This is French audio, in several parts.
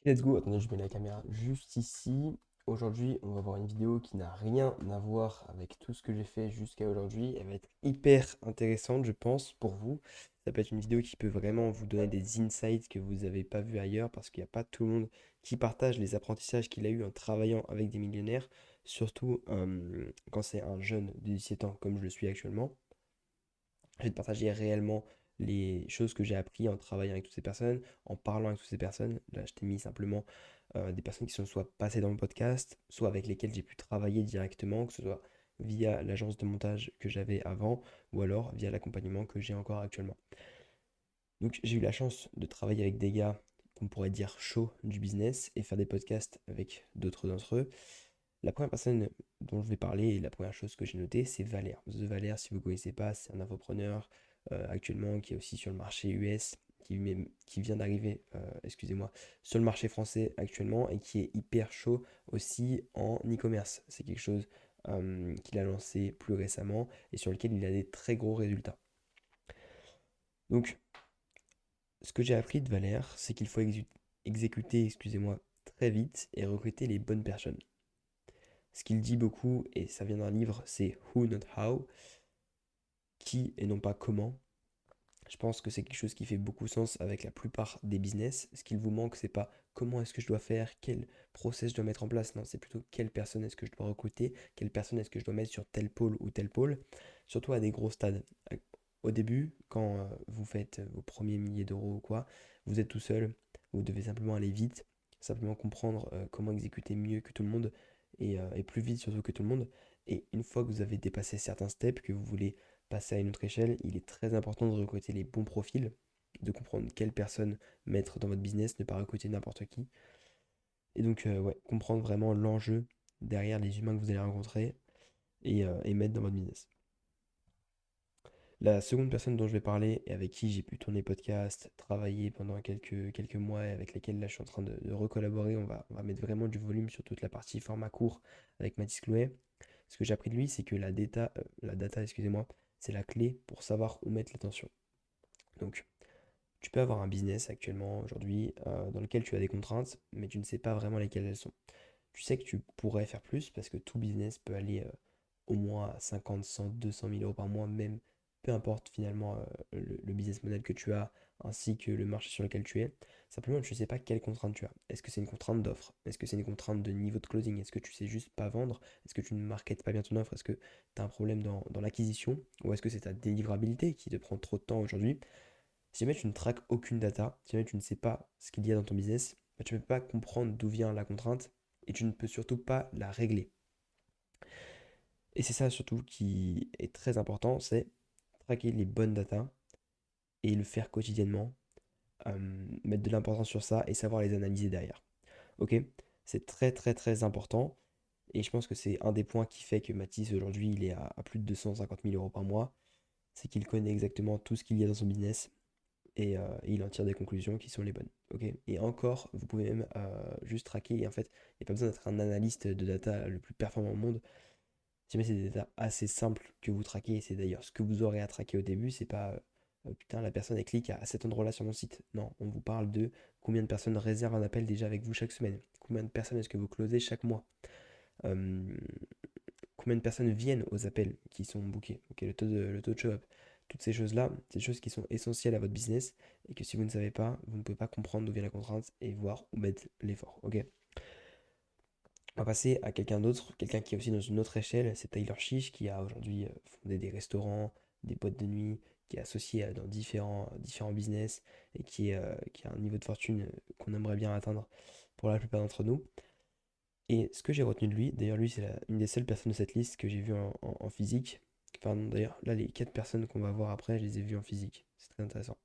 Let's go, attendez, je mets la caméra juste ici. Aujourd'hui, on va voir une vidéo qui n'a rien à voir avec tout ce que j'ai fait jusqu'à aujourd'hui. Elle va être hyper intéressante, je pense, pour vous. Ça peut être une vidéo qui peut vraiment vous donner des insights que vous n'avez pas vus ailleurs parce qu'il n'y a pas tout le monde qui partage les apprentissages qu'il a eu en travaillant avec des millionnaires, surtout quand c'est un jeune de 17 ans comme je le suis actuellement. Je vais te partager réellement les choses que j'ai appris en travaillant avec toutes ces personnes, en parlant avec toutes ces personnes. Là, je t'ai mis simplement des personnes qui sont soit passées dans le podcast, soit avec lesquelles j'ai pu travailler directement, que ce soit via l'agence de montage que j'avais avant, ou alors via l'accompagnement que j'ai encore actuellement. Donc j'ai eu la chance de travailler avec des gars qu'on pourrait dire chauds du business et faire des podcasts avec d'autres d'entre eux. La première personne dont je vais parler et la première chose que j'ai notée, c'est Valère. The Valère, si vous ne connaissez pas, c'est un infopreneur actuellement qui est aussi sur le marché US, qui vient d'arriver, excusez-moi, sur le marché français actuellement et qui est hyper chaud aussi en e-commerce. C'est quelque chose qu'il a lancé plus récemment et sur lequel il a des très gros résultats. Donc, ce que j'ai appris de Valère, c'est qu'il faut exécuter, excusez-moi, très vite et recruter les bonnes personnes. Ce qu'il dit beaucoup, et ça vient d'un livre, c'est Who Not How, qui et non pas comment. Je pense que c'est quelque chose qui fait beaucoup sens avec la plupart des business. Ce qu'il vous manque, c'est pas comment est-ce que je dois faire, quel process je dois mettre en place. Non, c'est plutôt quelle personne est-ce que je dois recruter, quelle personne est-ce que je dois mettre sur tel pôle ou tel pôle, surtout à des gros stades. Au début, quand vous faites vos premiers milliers d'euros ou quoi, vous êtes tout seul, vous devez simplement aller vite, simplement comprendre comment exécuter mieux que tout le monde et plus vite surtout que tout le monde. Et une fois que vous avez dépassé certains steps, que vous voulez passer à une autre échelle, il est très important de recruter les bons profils, de comprendre quelle personne mettre dans votre business, ne pas recruter n'importe qui. Et donc, ouais, comprendre vraiment l'enjeu derrière les humains que vous allez rencontrer et mettre dans votre business. La seconde personne dont je vais parler et avec qui j'ai pu tourner podcast, travailler pendant quelques mois et avec lesquels là je suis en train de recollaborer, on va mettre vraiment du volume sur toute la partie format court avec Mathis Clouet. Ce que j'ai appris de lui, c'est que la data, excusez-moi, c'est la clé pour savoir où mettre l'attention. Donc, tu peux avoir un business actuellement, aujourd'hui, dans lequel tu as des contraintes, mais tu ne sais pas vraiment lesquelles elles sont. Tu sais que tu pourrais faire plus parce que tout business peut aller au moins à 50, 100, 200 000 euros par mois, même peu importe finalement le business model que tu as ainsi que le marché sur lequel tu es. Simplement, tu ne sais pas quelle contrainte tu as. Est-ce que c'est une contrainte d'offre? Est-ce que c'est une contrainte de niveau de closing? Est-ce que tu sais juste pas vendre? Est-ce que tu ne marketes pas bien ton offre? Est-ce que tu as un problème dans l'acquisition? Ou est-ce que c'est ta délivrabilité qui te prend trop de temps aujourd'hui? Si jamais tu ne traques aucune data, si jamais tu ne sais pas ce qu'il y a dans ton business, bah, tu ne peux pas comprendre d'où vient la contrainte et tu ne peux surtout pas la régler. Et c'est ça surtout qui est très important, c'est traquer les bonnes datas et le faire quotidiennement, mettre de l'importance sur ça et savoir les analyser derrière. Ok? C'est très très très important et je pense que c'est un des points qui fait que Mathis aujourd'hui il est à plus de 250 000 euros par mois, c'est qu'il connaît exactement tout ce qu'il y a dans son business et il en tire des conclusions qui sont les bonnes. Ok. Et encore, vous pouvez même juste traquer. Et en fait, il n'y a pas besoin d'être un analyste de data le plus performant au monde. Si jamais c'est des data assez simples que vous traquez, et c'est d'ailleurs ce que vous aurez à traquer au début, c'est pas putain, la personne elle clique à cet endroit-là sur mon site. Non, on vous parle de combien de personnes réservent un appel déjà avec vous chaque semaine. Combien de personnes est-ce que vous closez chaque mois. Euh, Combien de personnes viennent aux appels qui sont bookés, ok, le taux de show-up. Toutes ces choses-là, c'est des choses qui sont essentielles à votre business et que si vous ne savez pas, vous ne pouvez pas comprendre d'où vient la contrainte et voir où mettre l'effort. Ok. On va passer à quelqu'un d'autre, quelqu'un qui est aussi dans une autre échelle, c'est Tyler Chiche qui a aujourd'hui fondé des restaurants, des boîtes de nuit, qui est associé dans différents business et qui a un niveau de fortune qu'on aimerait bien atteindre pour la plupart d'entre nous. Et ce que j'ai retenu de lui, d'ailleurs lui c'est une des seules personnes de cette liste que j'ai vu en physique. Pardon, d'ailleurs là les quatre personnes qu'on va voir après, je les ai vues en physique. C'est très intéressant.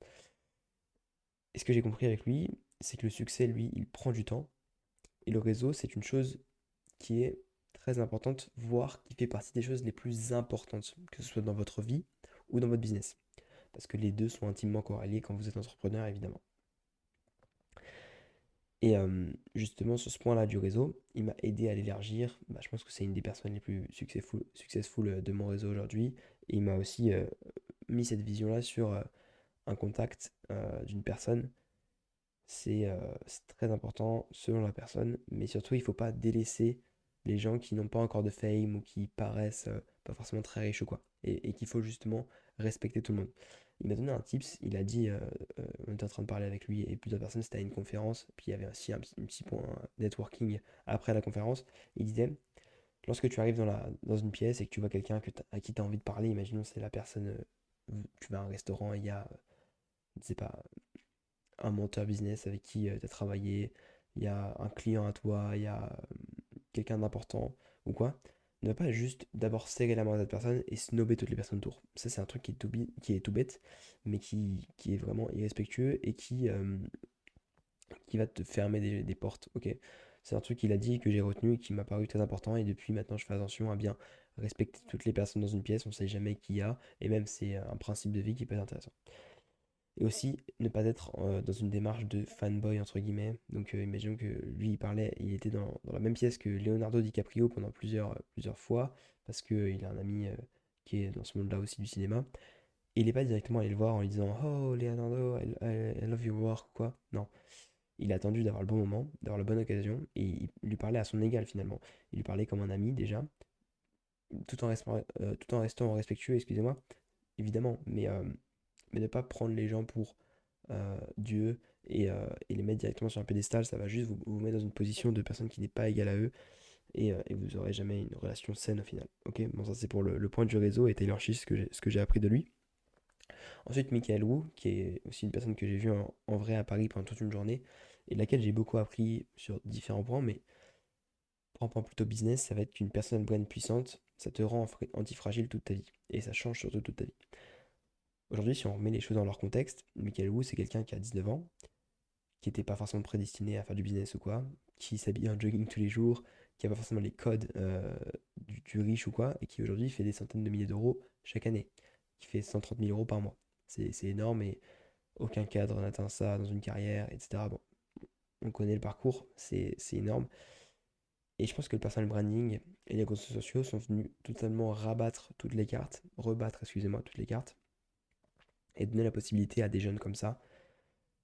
Et ce que j'ai compris avec lui, c'est que le succès, lui, il prend du temps. Et le réseau, c'est une chose qui est très importante, voire qui fait partie des choses les plus importantes, que ce soit dans votre vie ou dans votre business. Parce que les deux sont intimement corrélés quand vous êtes entrepreneur, évidemment. Et justement, sur ce point-là du réseau, il m'a aidé à l'élargir. Bah, je pense que c'est une des personnes les plus successful de mon réseau aujourd'hui. Et il m'a aussi mis cette vision-là sur un contact d'une personne. C'est très important selon la personne, mais surtout, il ne faut pas délaisser les gens qui n'ont pas encore de fame ou qui paraissent pas forcément très riches ou quoi. Et qu'il faut justement respecter tout le monde. Il m'a donné un tips, il a dit, on était en train de parler avec lui et plusieurs personnes, c'était à une conférence, puis il y avait aussi un petit point networking après la conférence. Il disait, lorsque tu arrives dans une pièce et que tu vois quelqu'un à qui tu as envie de parler, imaginons c'est la personne, tu vas à un restaurant et il y a, je ne sais pas, un mentor business avec qui tu as travaillé, il y a un client à toi, il y a quelqu'un d'important ou quoi, ne va pas juste d'abord serrer la main à cette personne et snober toutes les personnes autour. Ça, c'est un truc qui est tout bête, mais qui est vraiment irrespectueux et qui va te fermer des portes. Ok, c'est un truc qu'il a dit que j'ai retenu et qui m'a paru très important. Et depuis maintenant, je fais attention à bien respecter toutes les personnes dans une pièce. On sait jamais qui y a. Et même, c'est un principe de vie qui peut être intéressant. Et aussi, ne pas être dans une démarche de fanboy, entre guillemets. Donc, imaginons que lui, il parlait, il était dans la même pièce que Leonardo DiCaprio pendant plusieurs fois, parce qu'il a un ami qui est dans ce monde-là aussi du cinéma. Et il n'est pas directement allé le voir en lui disant Oh, Leonardo, I love your work, quoi. Non. Il a attendu d'avoir le bon moment, d'avoir la bonne occasion, et il lui parlait à son égal finalement. Il lui parlait comme un ami déjà, tout en restant respectueux, excusez-moi, évidemment, mais ne pas prendre les gens pour Dieu et les mettre directement sur un pédestal, ça va juste vous mettre dans une position de personne qui n'est pas égale à eux et vous n'aurez jamais une relation saine au final. Ok, bon, ça c'est pour le point du réseau et Taylor Swift, ce que j'ai appris de lui. Ensuite, Michael Wu, qui est aussi une personne que j'ai vue en vrai à Paris pendant toute une journée et de laquelle j'ai beaucoup appris sur différents points, mais pour un point plutôt business, ça va être qu'une personne brand puissante, ça te rend antifragile toute ta vie et ça change surtout toute ta vie. Aujourd'hui, si on remet les choses dans leur contexte, Michael Wu, c'est quelqu'un qui a 19 ans, qui n'était pas forcément prédestiné à faire du business ou quoi, qui s'habille en jogging tous les jours, qui n'a pas forcément les codes du riche ou quoi, et qui aujourd'hui fait des centaines de milliers d'euros chaque année, qui fait 130 000 euros par mois. C'est énorme et aucun cadre n'atteint ça dans une carrière, etc. Bon, on connaît le parcours, c'est énorme. Et je pense que le personal branding et les réseaux sociaux sont venus totalement rebattre, excusez-moi, toutes les cartes, et donner la possibilité à des jeunes comme ça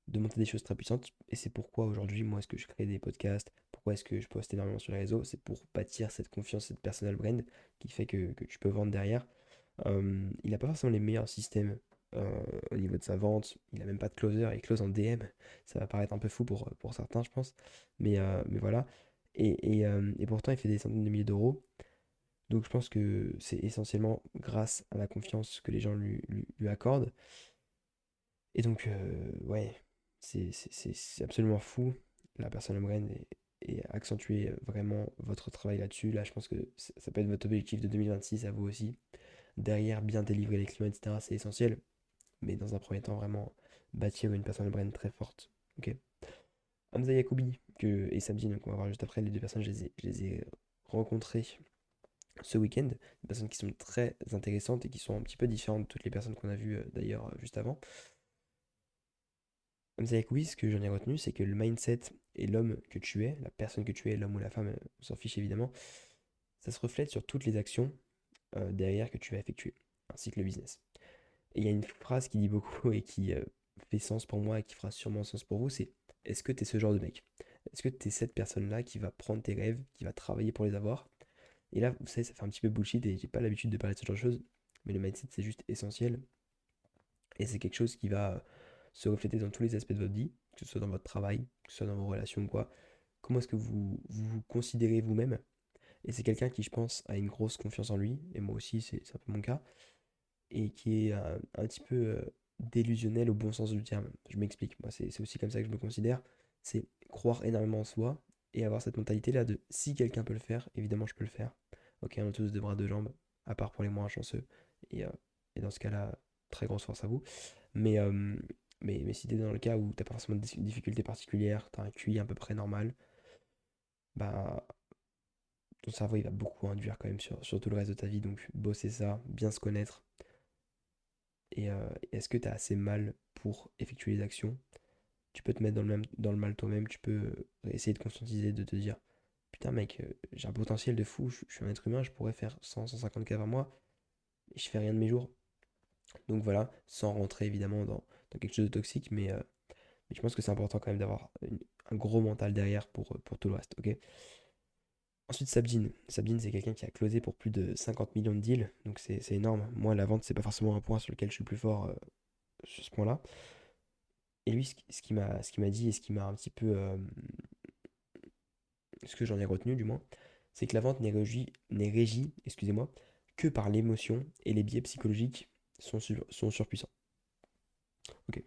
de monter des choses très puissantes. Et c'est pourquoi aujourd'hui, moi, est-ce que je crée des podcasts, pourquoi est-ce que je poste énormément sur les réseaux, c'est pour bâtir cette confiance, cette personal brand qui fait que tu peux vendre derrière. Il n'a pas forcément les meilleurs systèmes au niveau de sa vente, il n'a même pas de closer, il close en DM, ça va paraître un peu fou pour certains, je pense, mais voilà. Et pourtant, il fait des centaines de milliers d'euros. Donc je pense que c'est essentiellement grâce à la confiance que les gens lui accordent. Et donc, ouais, c'est absolument fou. La personne brand et accentuer vraiment votre travail là-dessus. Là, je pense que ça peut être votre objectif de 2026 à vous aussi. Derrière, bien délivrer les clients, etc., c'est essentiel. Mais dans un premier temps, vraiment bâtir une personne brand très forte. Ok. Hamza Yacoubi et Samzi, donc on va voir juste après, les deux personnes, je les ai rencontrées ce week-end. Des personnes qui sont très intéressantes et qui sont un petit peu différentes de toutes les personnes qu'on a vues d'ailleurs juste avant. Hamza Yacoubi, ce que j'en ai retenu, c'est que le mindset et l'homme que tu es, la personne que tu es, l'homme ou la femme, on s'en fiche évidemment, ça se reflète sur toutes les actions derrière que tu vas effectuer, ainsi que le business. Et il y a une phrase qui dit beaucoup et qui fait sens pour moi et qui fera sûrement sens pour vous, c'est est-ce que tu es ce genre de mec? Est-ce que tu es cette personne-là qui va prendre tes rêves, qui va travailler pour les avoir? Et là, vous savez, ça fait un petit peu bullshit et j'ai pas l'habitude de parler de ce genre de choses, mais le mindset, c'est juste essentiel. Et c'est quelque chose qui va se refléter dans tous les aspects de votre vie, que ce soit dans votre travail, que ce soit dans vos relations ou quoi. Comment est-ce que vous considérez vous-même? Et c'est quelqu'un qui, je pense, a une grosse confiance en lui, et moi aussi, c'est un peu mon cas, et qui est un petit peu délusionnel au bon sens du terme. Je m'explique, moi, c'est aussi comme ça que je me considère. C'est croire énormément en soi et avoir cette mentalité-là de si quelqu'un peut le faire, évidemment, je peux le faire. Ok, on a tous deux bras, deux jambes, à part pour les moins chanceux. Et, euh, et dans ce cas-là, très grosse force à vous. Mais, euh, mais si t'es dans le cas où t'as pas forcément de difficultés particulières, t'as un QI à peu près normal, bah ton cerveau il va beaucoup induire quand même sur tout le reste de ta vie. Donc bosser ça, bien se connaître. Et est-ce que t'as assez mal pour effectuer les actions? Tu peux te mettre dans le mal toi-même, tu peux essayer de conscientiser, de te dire, putain mec, j'ai un potentiel de fou, je suis un être humain, je pourrais faire 100-150 cas par mois, et je fais rien de mes jours. Donc voilà, sans rentrer évidemment dans quelque chose de toxique, Mais je pense que c'est important quand même d'avoir un gros mental derrière pour tout le reste, ok? Ensuite, Sabine. Sabine, c'est quelqu'un qui a closé pour plus de 50 millions de deals, donc c'est énorme. Moi, la vente, c'est pas forcément un point sur lequel je suis le plus fort sur ce point-là. Et lui, ce qui m'a dit et ce qui m'a un petit peu, ce que j'en ai retenu du moins, c'est que la vente n'est régie, excusez-moi, que par l'émotion et les biais psychologiques sont surpuissants. Ok.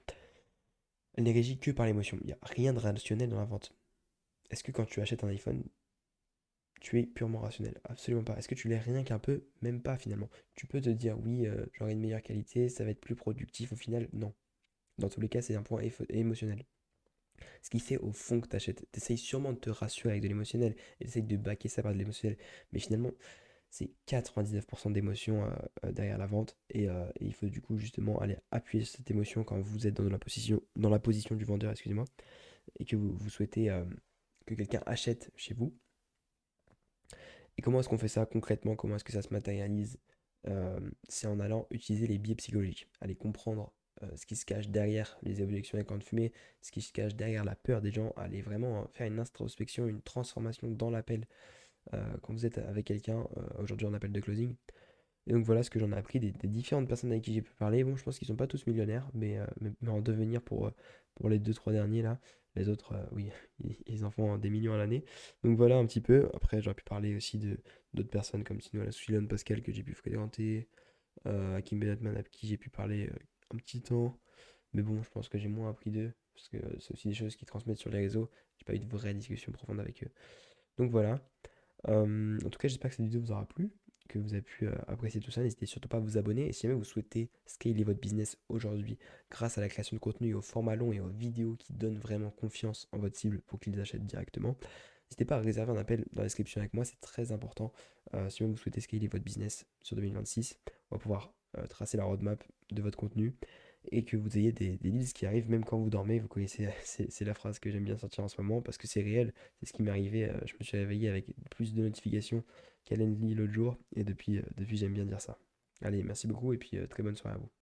Elle n'est régie que par l'émotion. Il n'y a rien de rationnel dans la vente. Est-ce que quand tu achètes un iPhone, tu es purement rationnel? Absolument pas. Est-ce que tu l'es rien qu'un peu? Même pas finalement. Tu peux te dire oui, j'aurai une meilleure qualité, ça va être plus productif au final. Non. Dans tous les cas, c'est un point émotionnel. Ce qui fait au fond que tu achètes. Tu essayes sûrement de te rassurer avec de l'émotionnel et tu essayes de baquer ça par de l'émotionnel. Mais finalement, c'est 99% d'émotion derrière la vente et il faut du coup justement aller appuyer sur cette émotion quand vous êtes dans la position du vendeur, excusez-moi, et que vous souhaitez que quelqu'un achète chez vous. Et comment est-ce qu'on fait ça concrètement? Comment est-ce que ça se matérialise? C'est en allant utiliser les biais psychologiques, aller comprendre ce qui se cache derrière les objections et quand de fumée, ce qui se cache derrière la peur des gens, aller vraiment faire une introspection, une transformation dans l'appel quand vous êtes avec quelqu'un. Aujourd'hui, on appelle de closing. Et donc voilà ce que j'en ai appris des différentes personnes avec qui j'ai pu parler. Bon, je pense qu'ils sont pas tous millionnaires, mais en devenir pour les deux trois derniers là. Les autres, oui, ils en font des millions à l'année. Donc voilà un petit peu. Après, j'aurais pu parler aussi de d'autres personnes comme Sino Suilon Pascal que j'ai pu fréquenter, Hakim Benatman avec qui j'ai pu parler un petit temps. Mais bon, je pense que j'ai moins appris d'eux, parce que c'est aussi des choses qu'ils transmettent sur les réseaux. J'ai pas eu de vraie discussion profonde avec eux. Donc voilà. En tout cas, j'espère que cette vidéo vous aura plu, que vous avez pu apprécier tout ça. N'hésitez surtout pas à vous abonner. Et si jamais vous souhaitez scaler votre business aujourd'hui grâce à la création de contenu, au format long et aux vidéos qui donnent vraiment confiance en votre cible pour qu'ils achètent directement, n'hésitez pas à réserver un appel dans la description avec moi. C'est très important. Si jamais vous souhaitez scaler votre business sur 2026, on va pouvoir tracer la roadmap de votre contenu et que vous ayez des leads qui arrivent même quand vous dormez. Vous connaissez, c'est la phrase que j'aime bien sortir en ce moment parce que c'est réel. C'est ce qui m'est arrivé. Je me suis réveillé avec plus de notifications qu'Allen Lee l'autre jour et depuis j'aime bien dire ça. Allez, merci beaucoup et puis très bonne soirée à vous.